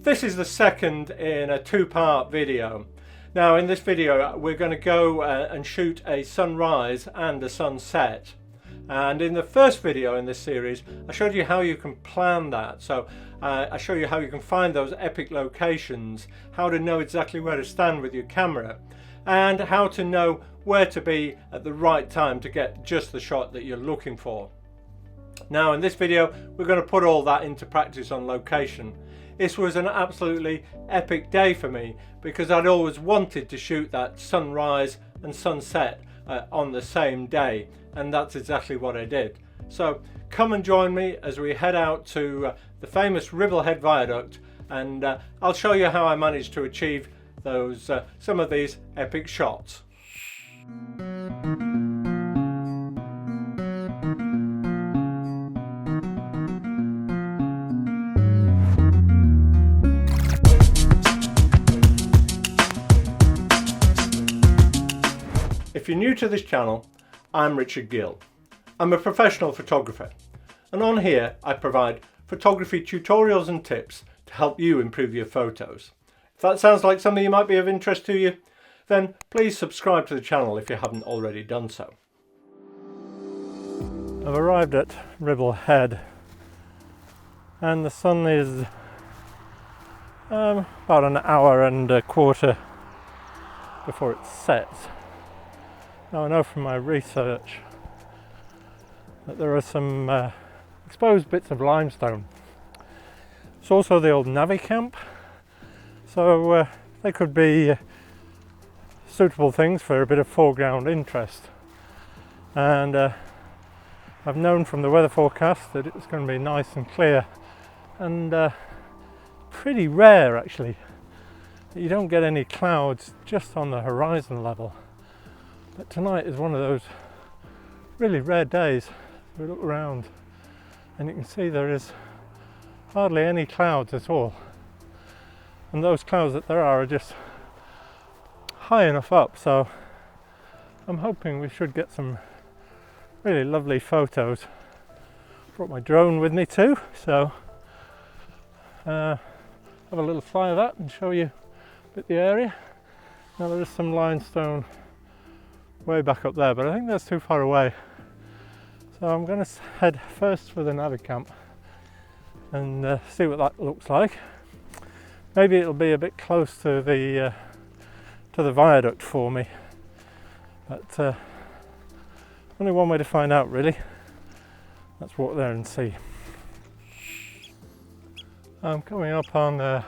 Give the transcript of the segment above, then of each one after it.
This is the second in a two-part video. Now in this video we're going to go and shoot a sunrise and a sunset. And in the first video in this series I showed you how you can plan that. So I show you how you can find those epic locations, how to know exactly where to stand with your camera, and how to know where to be at the right time to get just the shot that you're looking for. Now in this video we're going to put all that into practice on location. This was an absolutely epic day for me because I'd always wanted to shoot that sunrise and sunset on the same day, and that's exactly what I did. So come and join me as we head out to the famous Ribblehead Viaduct, and I'll show you how I managed to achieve those some of these epic shots. If you're new to this channel, I'm Richard Gill. I'm a professional photographer, and on here I provide photography tutorials and tips to help you improve your photos. If that sounds like something that might be of interest to you, then please subscribe to the channel if you haven't already done so. I've arrived at Ribblehead and the sun is about an hour and a quarter before it sets. Now I know from my research that there are some exposed bits of limestone. It's also the old Navy camp, so they could be suitable things for a bit of foreground interest. And I've known from the weather forecast that it's going to be nice and clear, and pretty rare actually that you don't get any clouds just on the horizon level. But tonight is one of those really rare days. We look around and you can see there is hardly any clouds at all, and those clouds that there are just high enough up, so I'm hoping we should get some really lovely photos. Brought my drone with me too, so have a little fly of that and show you a bit the area. Now there is some limestone way back up there, but I think that's too far away, so I'm going to head first for the Navy camp and see what that looks like. Maybe it'll be a bit close to the viaduct for me, but only one way to find out really. Let's walk there and see. I'm coming up on the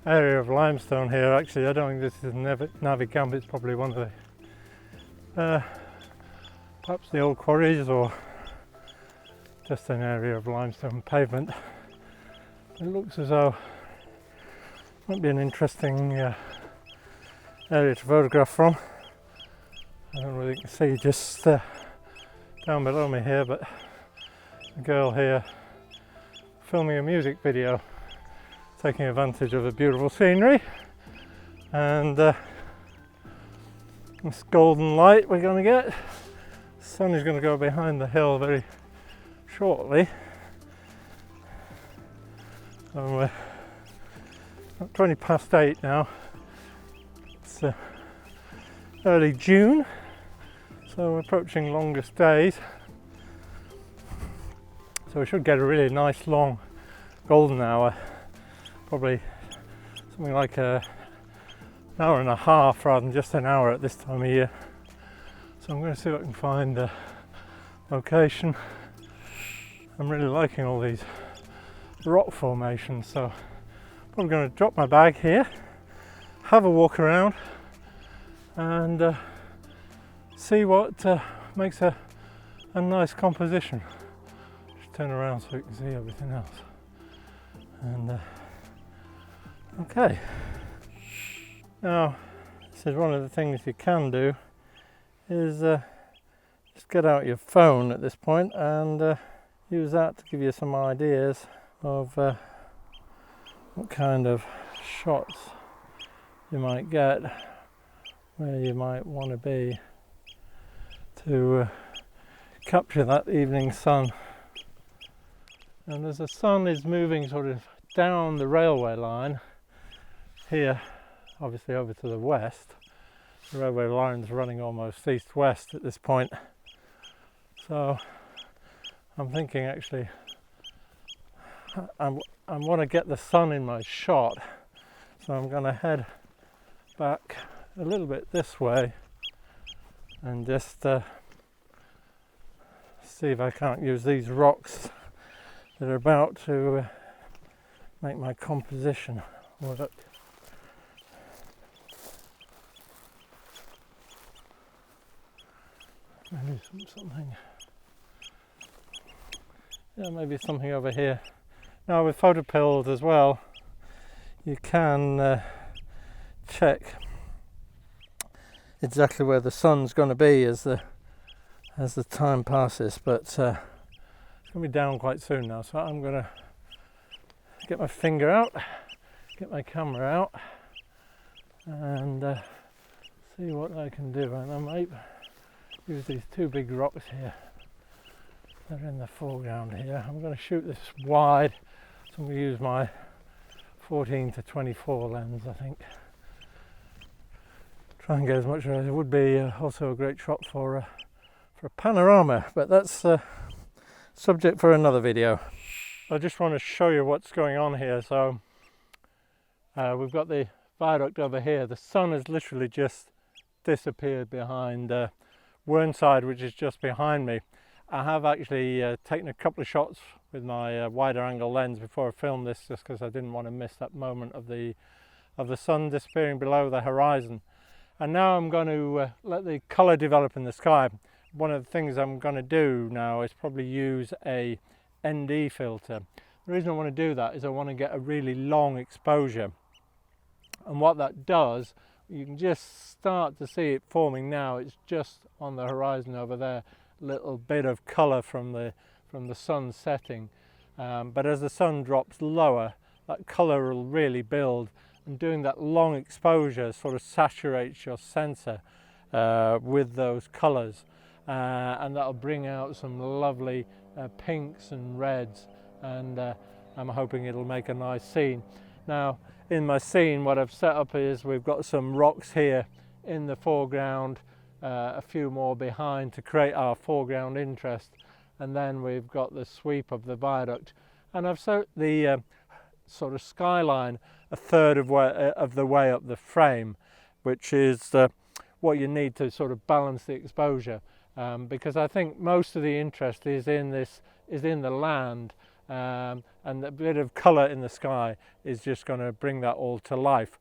area of limestone here. Actually I don't think this is Navy camp, it's probably one of the perhaps the old quarries, or just an area of limestone pavement. It looks as though it might be an interesting area to photograph from. I don't really can see just down below me here, but a girl here filming a music video, taking advantage of the beautiful scenery, and this golden light we're going to get. The sun is going to go behind the hill very shortly. So we're at 20 past 8 now. It's early June, so we're approaching longest days. So we should get a really nice long golden hour, probably something like an hour and a half rather than just an hour at this time of year. So I'm going to see if I can find a location. I'm really liking all these rock formations, so I'm going to drop my bag here, have a walk around, and see what makes a nice composition. Just turn around so you can see everything else. And okay. Now, this is one of the things you can do, is just get out your phone at this point and use that to give you some ideas of what kind of shots you might get, where you might want to be to capture that evening sun. And as the sun is moving sort of down the railway line here, obviously over to the west. The railway line's running almost east-west at this point. So I'm thinking actually I want to get the sun in my shot. So I'm going to head back a little bit this way and just see if I can't use these rocks that are about to make my composition work. Maybe something. Yeah, maybe something over here. Now with photopills as well, you can check exactly where the sun's going to be as the time passes, but it's going to be down quite soon now, so I'm going to get my finger out, get my camera out, and see what I can do. And I might use these two big rocks here. They're in the foreground here. I'm going to shoot this wide, so I'm going to use my 14 to 24 lens, I think. Try and get as much as it would be also a great shot for a panorama, but that's subject for another video. I just want to show you what's going on here. So we've got the viaduct over here. The sun has literally just disappeared behind Whernside, which is just behind me. I have actually taken a couple of shots with my wider angle lens before I filmed this, just because I didn't want to miss that moment of the sun disappearing below the horizon. And now I'm going to let the colour develop in the sky. One of the things I'm going to do now is probably use a ND filter. The reason I want to do that is I want to get a really long exposure. And what that does, you can just start to see it forming now. It's just on the horizon over there. Little bit of colour from the sun setting, but as the sun drops lower, that colour will really build, and doing that long exposure sort of saturates your sensor with those colours, and that'll bring out some lovely pinks and reds, and I'm hoping it'll make a nice scene. Now in my scene, what I've set up is we've got some rocks here in the foreground, a few more behind to create our foreground interest, and then we've got the sweep of the viaduct, and I've set the sort of skyline a third of the way up the frame, which is what you need to sort of balance the exposure, because I think most of the interest is in the land, and the bit of colour in the sky is just going to bring that all to life.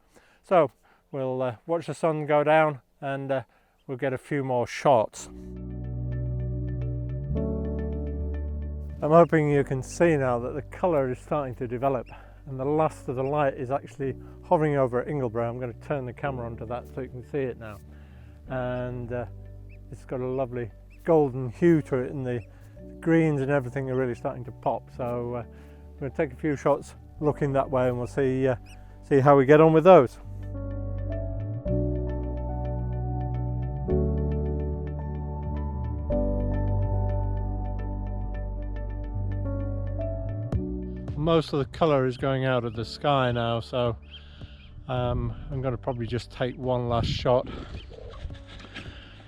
So we'll watch the sun go down, and we'll get a few more shots. I'm hoping you can see now that the colour is starting to develop, and the last of the light is actually hovering over Ingleborough. I'm going to turn the camera onto that so you can see it now, and it's got a lovely golden hue to it, and the greens and everything are really starting to pop. So I'm going to take a few shots looking that way, and we'll see how we get on with those. Most of the colour is going out of the sky now, so I'm going to probably just take one last shot.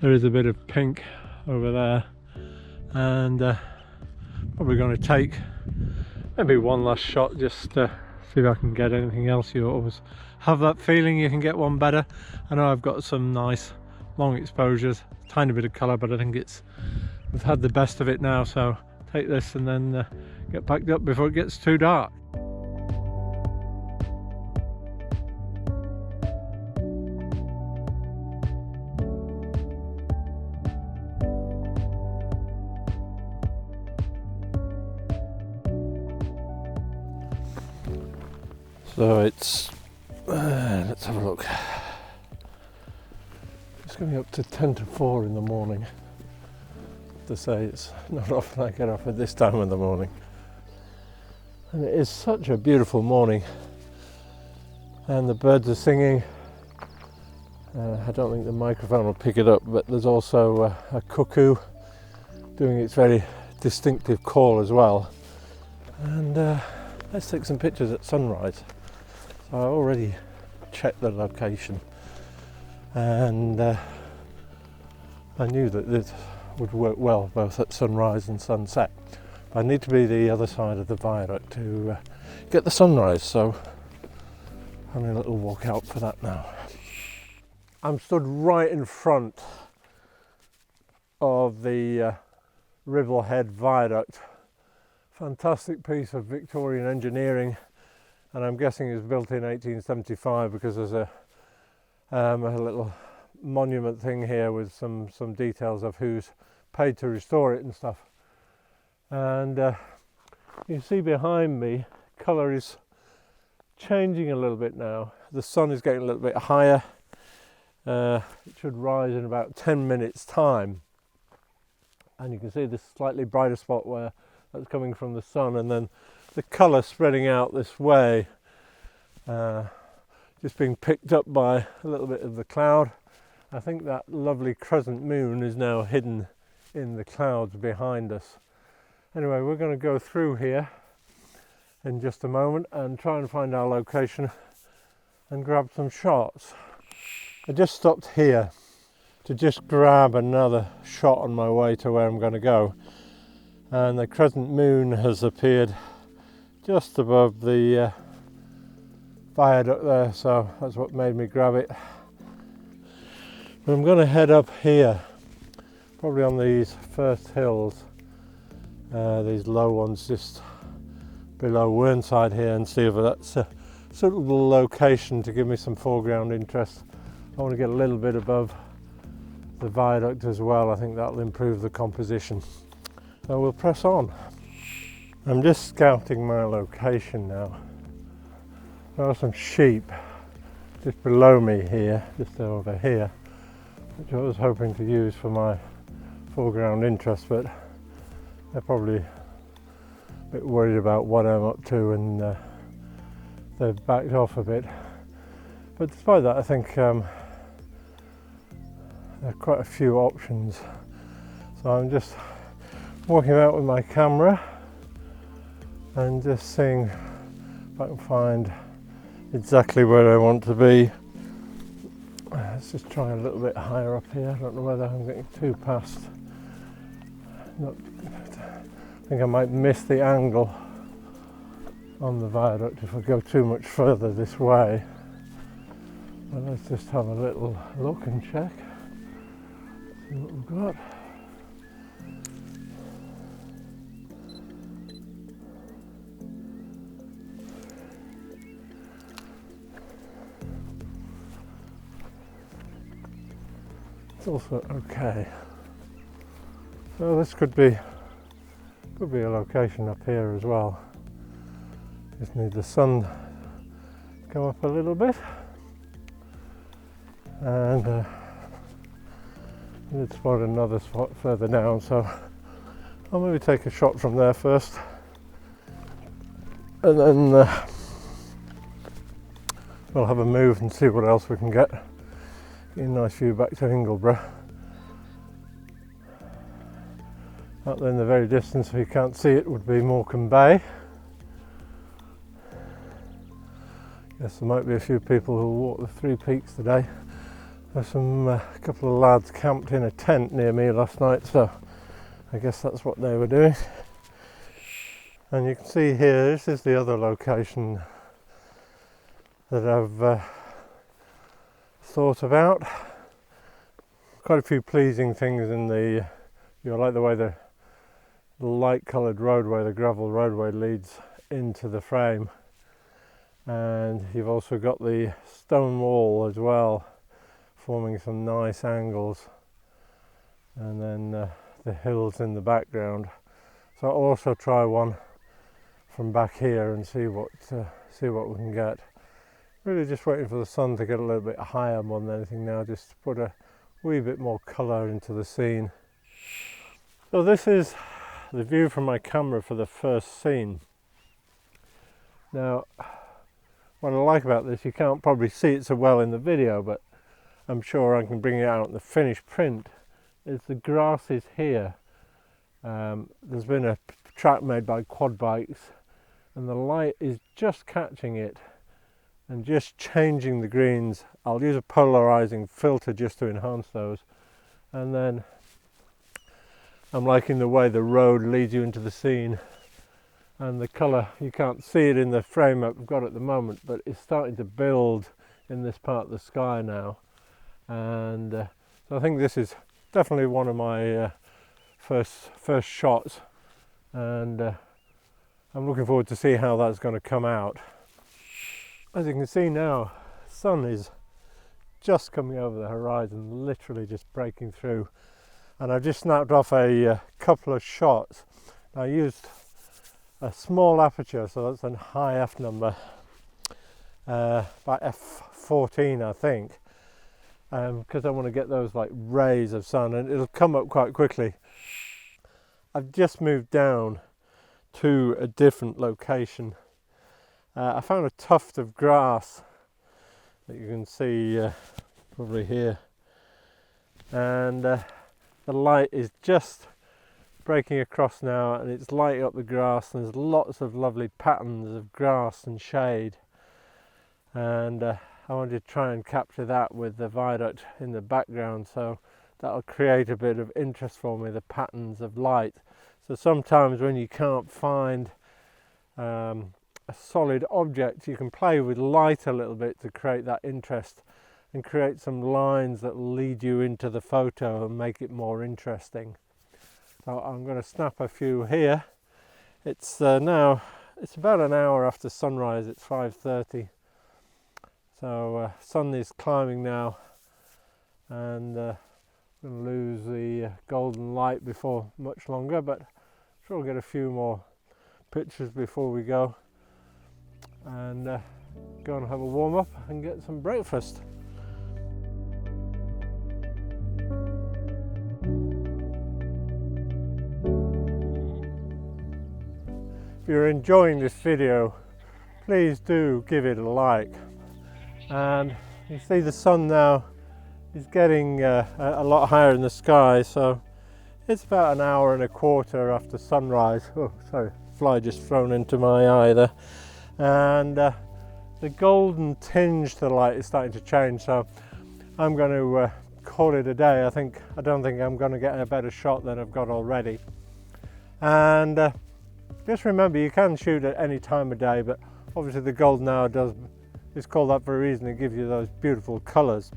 There is a bit of pink over there, and probably going to take maybe one last shot just to see if I can get anything else. You always have that feeling you can get one better. I know I've got some nice long exposures, tiny bit of colour, but I think we've had the best of it now, so take this and then get packed up before it gets too dark. So it's let's have a look. It's going up to 10 to 4 in the morning. To say, it's not often I get up at this time in the morning, and it is such a beautiful morning, and the birds are singing. I don't think the microphone will pick it up, but there's also a cuckoo doing its very distinctive call as well, and let's take some pictures at sunrise. So I already checked the location, and I knew that this would work well both at sunrise and sunset. But I need to be the other side of the viaduct to get the sunrise, so I'm having a little walk out for that now. I'm stood right in front of the Ribblehead Viaduct. Fantastic piece of Victorian engineering, and I'm guessing it was built in 1875 because there's a little monument thing here with some details of who's paid to restore it and stuff. And you see behind me, colour is changing a little bit now. The sun is getting a little bit higher. It should rise in about 10 minutes time, and you can see this slightly brighter spot where that's coming from the sun, and then the colour spreading out this way, just being picked up by a little bit of the cloud. I think that lovely crescent moon is now hidden in the clouds behind us. Anyway, we're going to go through here in just a moment and try and find our location and grab some shots. I just stopped here to just grab another shot on my way to where I'm going to go, and the crescent moon has appeared just above the viaduct there, so that's what made me grab it. But I'm going to head up here, probably on these first hills, these low ones just below Whernside here, and see if that's a suitable location to give me some foreground interest. I want to get a little bit above the viaduct as well. I think that'll improve the composition. So we'll press on. I'm just scouting my location now. There are some sheep just below me here, just over here, which I was hoping to use for my foreground interest, but they're probably a bit worried about what I'm up to, and they've backed off a bit. But despite that, I think there are quite a few options. So I'm just walking out with my camera and just seeing if I can find exactly where I want to be. Let's just try a little bit higher up here. I don't know whether I'm getting too past. I think I might miss the angle on the viaduct if I go too much further this way. But let's just have a little look and check. See what we've got. It's also okay. So this could be a location up here as well. Just need the sun to come up a little bit, and I did spot another spot further down, so I'll maybe take a shot from there first, and then we'll have a move and see what else we can get. Get a nice view back to Ingleborough. Out there in the very distance, if you can't see it, would be Morecambe Bay. Guess there might be a few people who will walk the Three Peaks today. There's a couple of lads camped in a tent near me last night, so I guess that's what they were doing. And you can see here, this is the other location that I've thought about. Quite a few pleasing things in the, you know, like the way the light coloured roadway, the gravel roadway, leads into the frame, and you've also got the stone wall as well, forming some nice angles, and then the hills in the background. So I'll also try one from back here and see what we can get. Really just waiting for the sun to get a little bit higher more than anything now, just to put a wee bit more colour into the scene. So this is the view from my camera for the first scene. Now, what I like about this, you can't probably see it so well in the video, but I'm sure I can bring it out in the finished print, is the grasses here. There's been a track made by Quad Bikes and the light is just catching it and just changing the greens. I'll use a polarizing filter just to enhance those, and then I'm liking the way the road leads you into the scene, and the colour, you can't see it in the frame I've got at the moment, but it's starting to build in this part of the sky now. And so I think this is definitely one of my first shots, and I'm looking forward to see how that's going to come out. As you can see now, the sun is just coming over the horizon, literally just breaking through, and I've just snapped off a couple of shots. I used a small aperture, so that's a high f number, by f14 I think, because I want to get those like rays of sun, and it'll come up quite quickly. I've just moved down to a different location. I found a tuft of grass that you can see probably here, and the light is just breaking across now, and it's lighting up the grass, and there's lots of lovely patterns of grass and shade, and I wanted to try and capture that with the viaduct in the background, so that'll create a bit of interest for me, the patterns of light. So sometimes when you can't find a solid object, you can play with light a little bit to create that interest and create some lines that will lead you into the photo and make it more interesting. So I'm going to snap a few here. It's now, it's about an hour after sunrise, it's 5:30. So sun is climbing now, and I'm going to lose the golden light before much longer, but I'm sure we'll get a few more pictures before we go, and go and have a warm up and get some breakfast. If you're enjoying this video, please do give it a like. And you see the sun now is getting a lot higher in the sky, so it's about an hour and a quarter after sunrise. Oh, sorry, fly just thrown into my eye there. And the golden tinge to the light is starting to change, so I'm going to call it a day. I don't think I'm going to get a better shot than I've got already. And just remember, you can shoot at any time of day, but obviously the golden hour is called that for a reason. It gives you those beautiful colours.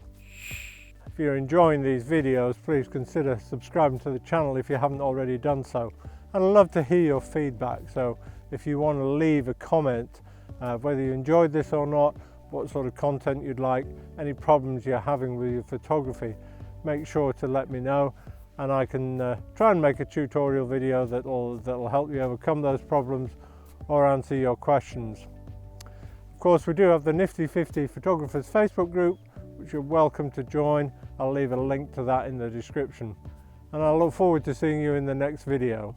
If you're enjoying these videos, please consider subscribing to the channel if you haven't already done so. And I'd love to hear your feedback, so if you want to leave a comment, whether you enjoyed this or not, what sort of content you'd like, any problems you're having with your photography, make sure to let me know, and I can try and make a tutorial video that'll help you overcome those problems or answer your questions. Of course, we do have the Nifty 50 Photographers Facebook group, which you're welcome to join. I'll leave a link to that in the description, and I look forward to seeing you in the next video.